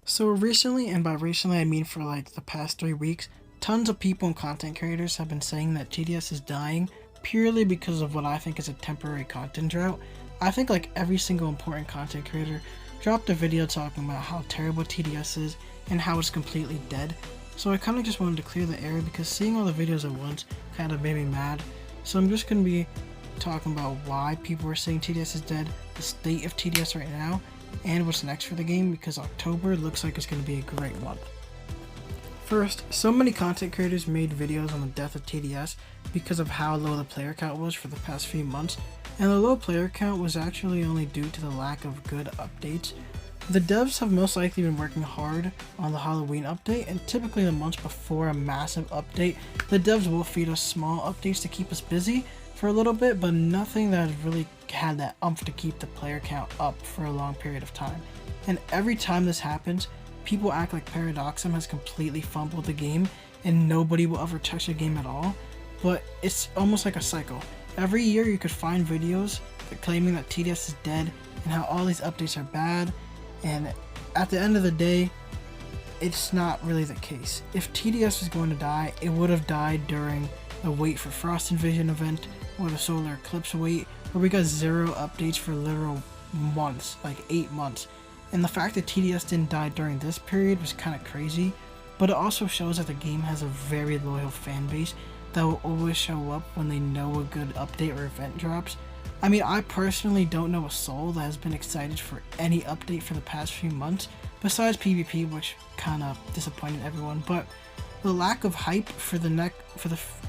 So recently, and by recently I mean for like the past 3 weeks, tons of people and content creators have been saying that TDS is dying purely because of what I think is a temporary content drought. I think like every single important content creator dropped a video talking about how terrible TDS is and how it's completely dead. So I kind of just wanted to clear the air because seeing all the videos at once kind of made me mad. So I'm just going to be talking about why people are saying TDS is dead, the state of TDS right now, and what's next for the game, because October looks like it's going to be a great month. First, so many content creators made videos on the death of TDS because of how low the player count was for the past few months, and the low player count was actually only due to the lack of good updates. The devs have most likely been working hard on the Halloween update, and typically the months before a massive update, the devs will feed us small updates to keep us busy for a little bit, but nothing that has really had that oomph to keep the player count up for a long period of time. And every time this happens, people act like Paradoxum has completely fumbled the game and nobody will ever touch the game at all, but it's almost like a cycle. Every year you could find videos claiming that TDS is dead and how all these updates are bad, and at the end of the day, it's not really the case. If TDS was going to die, it would have died during the Wait for Frost Invasion event or the Solar Eclipse wait, where we got 0 updates for literal months, like 8 months. And the fact that TDS didn't die during this period was kind of crazy, but it also shows that the game has a very loyal fan base that will always show up when they know a good update or event drops. I mean, I personally don't know a soul that has been excited for any update for the past few months, besides PvP, which kind of disappointed everyone, but the lack of hype for the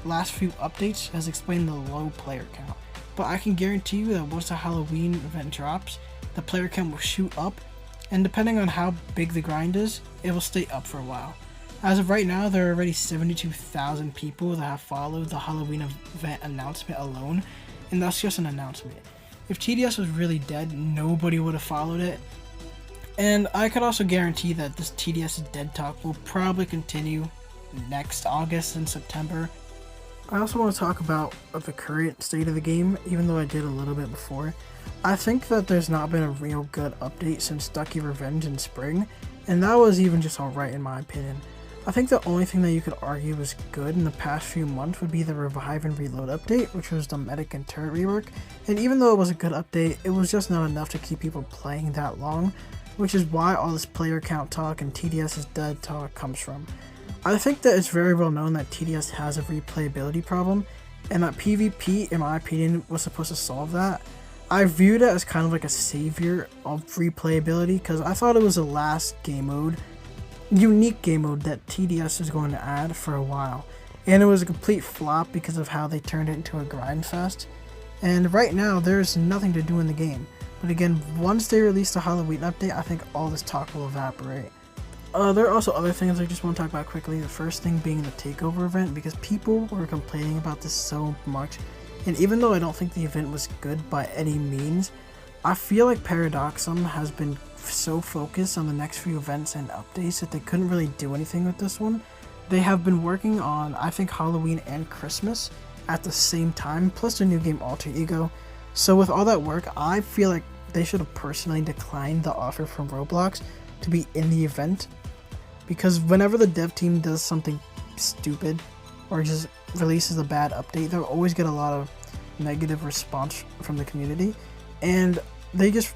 last few updates has explained the low player count. But I can guarantee you that once the Halloween event drops, the player count will shoot up, and depending on how big the grind is, it will stay up for a while. As of right now, there are already 72,000 people that have followed the Halloween event announcement alone, and that's just an announcement. If TDS was really dead, nobody would have followed it. And I could also guarantee that this TDS is dead talk will probably continue next August and September. I also want to talk about the current state of the game, even though I did a little bit before. I think that there's not been a real good update since Ducky Revenge in spring, and that was even just alright in my opinion. I think the only thing that you could argue was good in the past few months would be the Revive and Reload update, which was the medic and turret rework, and even though it was a good update, it was just not enough to keep people playing that long, which is why all this player count talk and TDS is dead talk comes from. I think that it's very well known that TDS has a replayability problem, and that PvP, in my opinion, was supposed to solve that. I viewed it as kind of like a savior of replayability because I thought it was the last game mode, unique game mode that TDS is going to add for a while, and it was a complete flop because of how they turned it into a grind fest. And right now there's nothing to do in the game, but again, once they release the Halloween update, I think all this talk will evaporate. There are also other things I just want to talk about quickly. The first thing being the takeover event, because people were complaining about this so much, and even though I don't think the event was good by any means, I feel like Paradoxum has been so focused on the next few events and updates that they couldn't really do anything with this one. They have been working on, I think, Halloween and Christmas at the same time, plus the new game Alter Ego. So with all that work, I feel like they should have personally declined the offer from Roblox to be in the event, because whenever the dev team does something stupid or just releases a bad update, they'll always get a lot of negative response from the community, and they just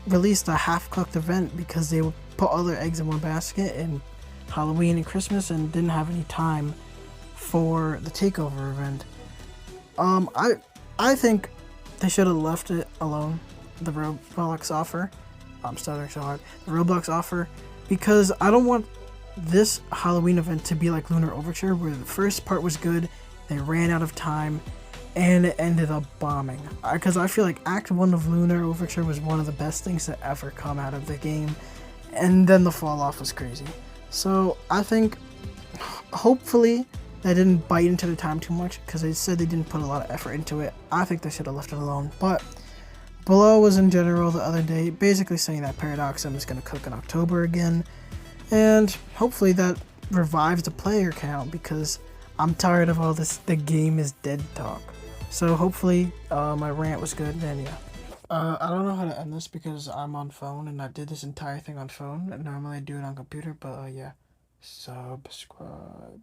released a half-cooked event because they would put all their eggs in one basket in Halloween and Christmas and didn't have any time for the takeover event. I think they should have left it alone, the Roblox offer. I'm stuttering so hard. The Roblox offer, because I don't want this Halloween event to be like Lunar Overture, where the first part was good, they ran out of time, and it ended up bombing. Because I feel like Act 1 of Lunar Overture was one of the best things to ever come out of the game, and then the fall off was crazy. So I think, hopefully, they didn't bite into the time too much, because they said they didn't put a lot of effort into it. I think they should have left it alone. But Below was in general the other day basically saying that Paradoxum is going to cook in October again, and hopefully that revives the player count, because I'm tired of all this "the game is dead" talk. So hopefully my rant was good, and yeah. I don't know how to end this because I'm on phone and I did this entire thing on phone. And normally I do it on computer, but yeah. Subscribe.